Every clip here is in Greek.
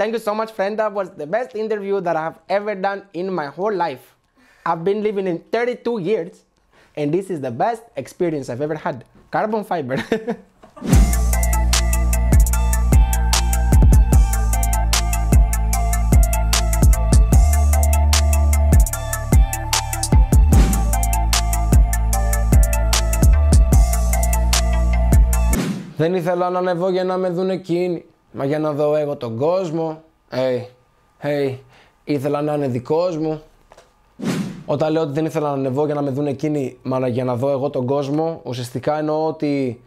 Thank you so much, friend. That was the best interview that I have ever done in my whole life. I've been living in 32 years, and this is the best experience I've ever had. Carbon fiber. Δεν ήθελα να ανεβώ για να με δουν εκείνοι, μα για να δω εγώ τον κόσμο. Hey, ήθελα να είναι δικός μου. Όταν λέω ότι δεν ήθελα να ανεβώ για να με δουν εκείνοι, μα για να δω εγώ τον κόσμο, ουσιαστικά εννοώ ότι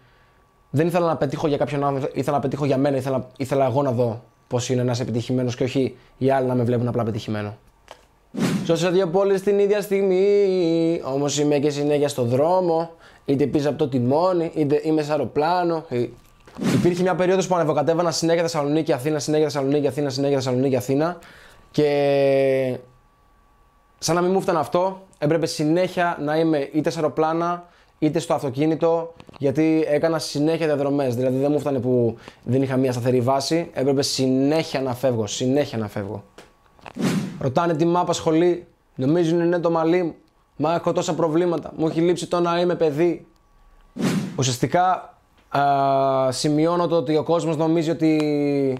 δεν ήθελα να πετύχω για κάποιον άνθρωπο, ήθελα να πετύχω για μένα, ήθελα εγώ να δω πώς είναι να είσαι επιτυχημένος και όχι οι άλλοι να με βλέπουν απλά πετυχημένο. Ζω σε δύο πόλεις την ίδια στιγμή, όμως είμαι και συνέχεια στο δρόμο, είτε πίσω από το τιμόνι, είτε είμαι σε αεροπλάνο. Υπήρχε μια περίοδος που ανεβοκατέβανα συνέχεια Θεσσαλονίκη, Αθήνα, συνέχεια Θεσσαλονίκη, Αθήνα, συνέχεια Θεσσαλονίκη, Αθήνα και σαν να μην μου φτάνε αυτό, έπρεπε συνέχεια να είμαι είτε σε αεροπλάνα είτε στο αυτοκίνητο, γιατί έκανα συνέχεια διαδρομές. Δηλαδή δεν μου φτάνε που δεν είχα μια σταθερή βάση, έπρεπε συνέχεια να φεύγω. Ρωτάνε τι μ' απασχολεί, νομίζουν είναι το μαλλί μου, μα έχω τόσα προβλήματα, μου έχει λείψει το να είμαι παιδί. Ουσιαστικά σημειώνω το ότι ο κόσμος νομίζει ότι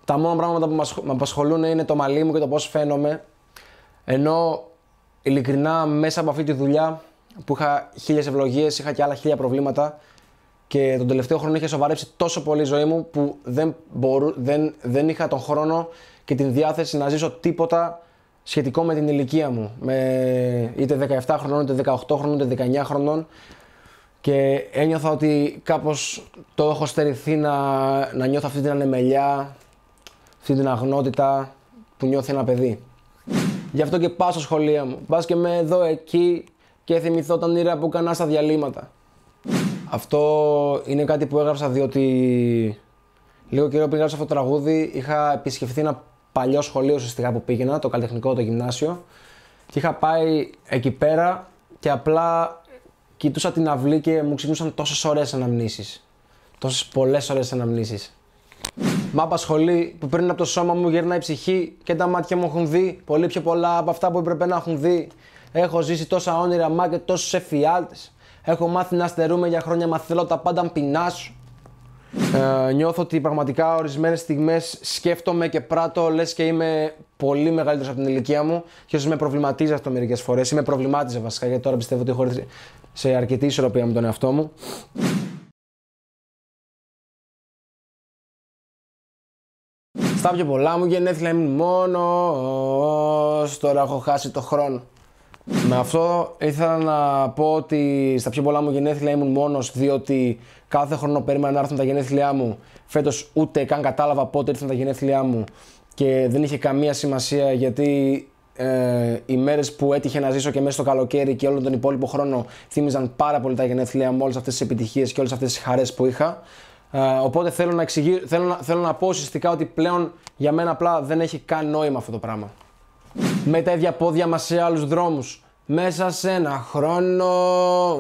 τα μόνα πράγματα που με απασχολούν είναι το μαλλί μου και το πώς φαίνομαι, ενώ ειλικρινά μέσα από αυτή τη δουλειά που είχα 1000 ευλογίες, είχα και άλλα 1000 προβλήματα και τον τελευταίο χρόνο είχε σοβαρέψει τόσο πολύ η ζωή μου που δεν είχα τον χρόνο και την διάθεση να ζήσω τίποτα σχετικό με την ηλικία μου, με είτε 17 χρονών, είτε 18 χρονών, είτε 19 χρονών, και ένιωθα ότι κάπως το έχω στερηθεί να νιώθω αυτή την ανεμελιά, αυτή την αγνότητα που νιώθει ένα παιδί. Γι' αυτό και πάω στα σχολεία μου, πας και με εδώ εκεί και θυμηθώ τα όνειρα που έκανα στα διαλύματα. Αυτό είναι κάτι που έγραψα διότι λίγο καιρό πριν γράψω αυτό το τραγούδι είχα επισκεφθεί ένα παλιό σχολείο ουσιαστικά που πήγαινα, το καλλιτεχνικό, το γυμνάσιο, και είχα πάει εκεί πέρα και απλά κοιτούσα την αυλή και μου ξυπνούσαν τόσες ωραίες αναμνήσεις. Τόσες πολλές ωραίες αναμνήσεις. Μ' απασχολεί που πριν από το σώμα μου γερνάει η ψυχή και τα μάτια μου έχουν δει πολύ πιο πολλά από αυτά που έπρεπε να έχουν δει. Έχω ζήσει τόσα όνειρα, μα και τόσους εφιάλτες. Έχω μάθει να στερούμε για χρόνια, μα θέλω τα πάντα να πεινάσω. Νιώθω ότι πραγματικά ορισμένες στιγμές σκέφτομαι και πράττω λες και είμαι πολύ μεγαλύτερος από την ηλικία μου και ίσως με προβληματίζει αυτό μερικές φορές, ή με προβλημάτιζε βασικά, γιατί τώρα πιστεύω ότι έχω έρθει σε αρκετή ισορροπία με τον εαυτό μου. Στα πιο πολλά μου γενέθλια ήμουν μόνος, τώρα έχω χάσει το χρόνο. Με αυτό ήθελα να πω ότι στα πιο πολλά μου γενέθλια ήμουν μόνος, διότι κάθε χρόνο περίμενα να έρθουν τα γενέθλιά μου. Φέτος ούτε καν κατάλαβα πότε ήρθαν τα γενέθλιά μου και δεν είχε καμία σημασία, γιατί οι μέρες που έτυχε να ζήσω και μέσα στο καλοκαίρι και όλο τον υπόλοιπο χρόνο θύμιζαν πάρα πολύ τα γενέθλιά μου, όλες αυτές τις επιτυχίες και όλες αυτές τις χαρές που είχα. Οπότε θέλω να πω ουσιαστικά ότι πλέον για μένα απλά δεν έχει καν νόημα αυτό το πράγμα. Με τα ίδια πόδια μας σε άλλους δρόμους, μέσα σε ένα χρόνο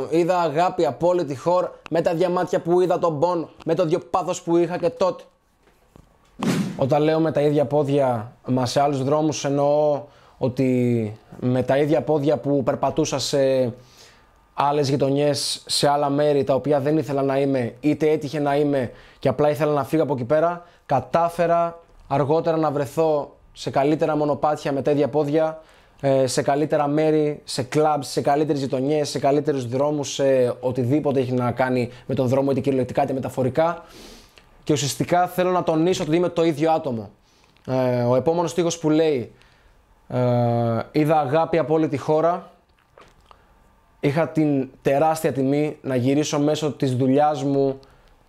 είδα αγάπη από όλη τη χώρα, με τα ίδια μάτια που είδα τον πόνο, με το ίδιο πάθος που είχα και τότε. Όταν λέω με τα ίδια πόδια μας σε άλλους δρόμους, εννοώ ότι με τα ίδια πόδια που περπατούσα σε άλλες γειτονιές, σε άλλα μέρη τα οποία δεν ήθελα να είμαι, είτε έτυχε να είμαι και απλά ήθελα να φύγω από εκεί πέρα, κατάφερα αργότερα να βρεθώ σε καλύτερα μονοπάτια με τα ίδια πόδια, σε καλύτερα μέρη, σε κλαμπς, σε καλύτερες γειτονιές, σε καλύτερους δρόμους, σε οτιδήποτε έχει να κάνει με τον δρόμο, είτε κυριολεκτικά είτε μεταφορικά. Και ουσιαστικά θέλω να τονίσω ότι είμαι το ίδιο άτομο. Ο επόμενος στίχος που λέει «Είδα αγάπη από όλη τη χώρα», είχα την τεράστια τιμή να γυρίσω μέσω της δουλειάς μου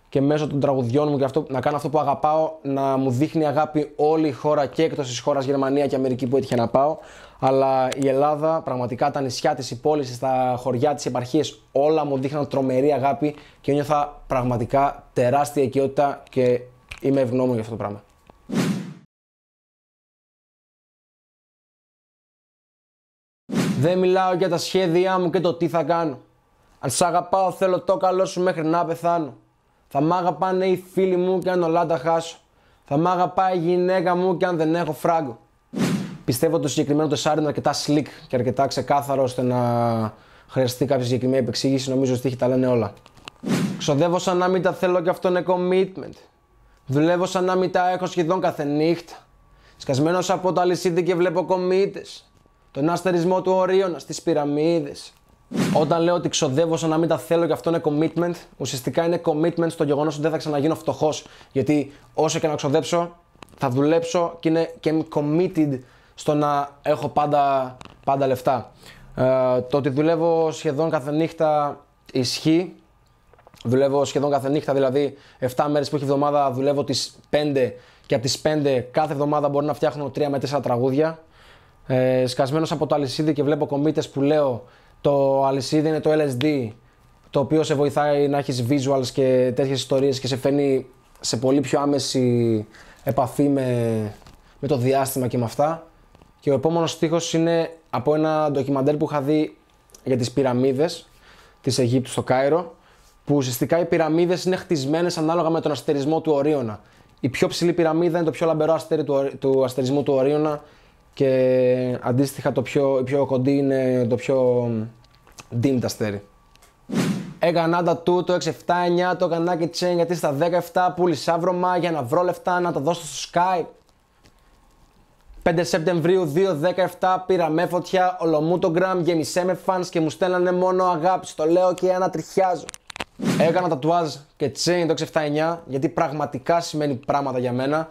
και μέσω των τραγουδιών μου και να κάνω αυτό που αγαπάω, να μου δείχνει αγάπη όλη η χώρα και εκτός της χώρας, Γερμανία και Αμερική που έτυχε να πάω. Αλλά η Ελλάδα, πραγματικά τα νησιά της, οι πόλεις, τα χωριά της, οι επαρχίες, όλα μου δείχναν τρομερή αγάπη και νιώθα πραγματικά τεράστια οικειότητα και είμαι ευγνώμων για αυτό το πράγμα. Δεν μιλάω για τα σχέδιά μου και το τι θα κάνω. Αν σ' αγαπάω θέλω το καλό σου μέχρι να πεθάνω. Θα μ' αγαπάνε οι φίλοι μου και αν όλα τα χάσω. Θα μ' αγαπάει η γυναίκα μου και αν δεν έχω φράγκο. Πιστεύω ότι το συγκεκριμένο τεσάρι είναι αρκετά slick και αρκετά ξεκάθαρο ώστε να χρειαστεί κάποια συγκεκριμένη επεξήγηση. Νομίζω ότι τα λένε όλα. Ξοδεύω σαν να μην τα θέλω και αυτό είναι commitment. Δουλεύω σαν να μην τα έχω σχεδόν κάθε νύχτα. Σκασμένος από το αλυσίδι και βλέπω κομίτες. Τον αστερισμό του Ορίωνα στις πυραμίδες. Όταν λέω ότι ξοδεύω σαν να μην τα θέλω και αυτό είναι commitment, ουσιαστικά είναι commitment στο γεγονός ότι δεν θα ξαναγίνω φτωχός. Γιατί όσο και να ξοδέψω, θα δουλέψω και είμαι committed στο να έχω πάντα λεφτά. Το ότι δουλεύω σχεδόν κάθε νύχτα ισχύει. Δουλεύω σχεδόν κάθε νύχτα, δηλαδή 7 μέρες που έχει εβδομάδα δουλεύω τις 5 και από τις 5 κάθε εβδομάδα μπορώ να φτιάχνω 3 με 4 τραγούδια. Σκασμένος από το αλυσίδι και βλέπω κομίτες που λέω το αλυσίδι είναι το LSD, το οποίο σε βοηθάει να έχεις visuals και τέτοιες ιστορίες και σε φέρνει σε πολύ πιο άμεση επαφή με το διάστημα και με αυτά. Και ο επόμενος στίχος είναι από ένα ντοκιμαντέρ που είχα δει για τις πυραμίδες της Αιγύπτου στο Κάιρο, που ουσιαστικά οι πυραμίδες είναι χτισμένες ανάλογα με τον αστερισμό του Ορίωνα. Η πιο ψηλή πυραμίδα είναι το πιο λαμπερό αστέρι του αστερισμού του Ορίωνα και αντίστοιχα η πιο κοντή είναι το πιο dimmed αστέρι. Έκανα τα του το 679, το έκανα και chain γιατί στα 17 πούλησα βρωμά για να βρω λεφτά να τα δώσω στο Skype. 5 Σεπτεμβρίου 2017 πήρα με φωτιά, όλο μου το gram γέμισε με fans και μου στέλνανε μόνο αγάπη, το λέω και ανατριχιάζω. Έκανα τατουάζ και chain το 679 γιατί πραγματικά σημαίνει πράγματα για μένα.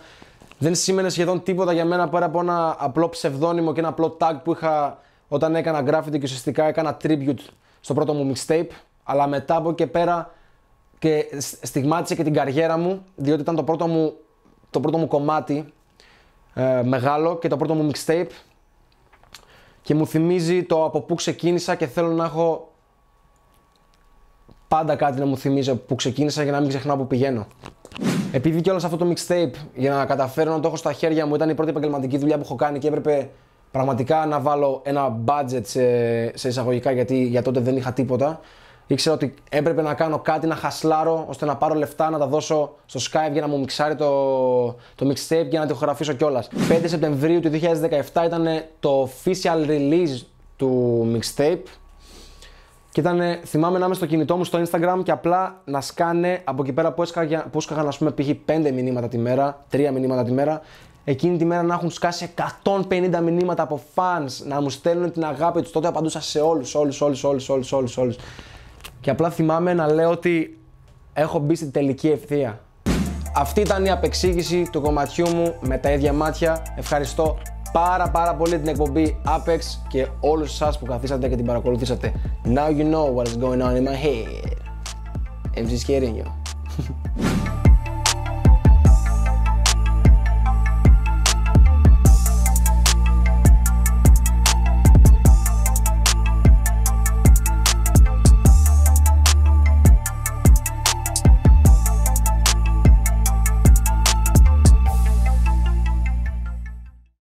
Δεν σήμαινε σχεδόν τίποτα για μένα πέρα από ένα απλό ψευδόνυμο και ένα απλό tag που είχα όταν έκανα graffiti και ουσιαστικά έκανα tribute στο πρώτο μου mixtape. Αλλά μετά από και πέρα και στιγμάτισε και την καριέρα μου, διότι ήταν το πρώτο μου κομμάτι μεγάλο και το πρώτο μου mixtape και μου θυμίζει το από πού ξεκίνησα και θέλω να έχω πάντα κάτι να μου θυμίζει από πού ξεκίνησα για να μην ξεχνάω που πηγαίνω. Επειδή κιόλας αυτό το mixtape για να καταφέρω να το έχω στα χέρια μου ήταν η πρώτη επαγγελματική δουλειά που έχω κάνει και έπρεπε πραγματικά να βάλω ένα budget σε εισαγωγικά γιατί για τότε δεν είχα τίποτα. Ήξερα ότι έπρεπε να κάνω κάτι, να χασλάρω ώστε να πάρω λεφτά, να τα δώσω στο Skype για να μου μιξάρει το mixtape και να το ηχογραφήσω κιόλας. 5 Σεπτεμβρίου του 2017 ήταν το official release του mixtape και θυμάμαι να είμαι στο κινητό μου στο Instagram και απλά να σκάνε από εκεί πέρα που έσκαγαν ας πούμε π.χ. 5 μηνύματα τη μέρα, 3 μηνύματα τη μέρα, εκείνη τη μέρα να έχουν σκάσει 150 μηνύματα από fans, να μου στέλνουν την αγάπη τους. Τότε απαντούσα σε όλους. Και απλά θυμάμαι να λέω ότι έχω μπει στην τελική ευθεία. Αυτή ήταν η απεξήγηση του κομματιού μου με τα ίδια μάτια. Ευχαριστώ πάρα πολύ την εκπομπή Apex και όλους εσάς που καθίσατε και την παρακολουθήσατε. Now you know what is going on in my head. I'm just kidding you.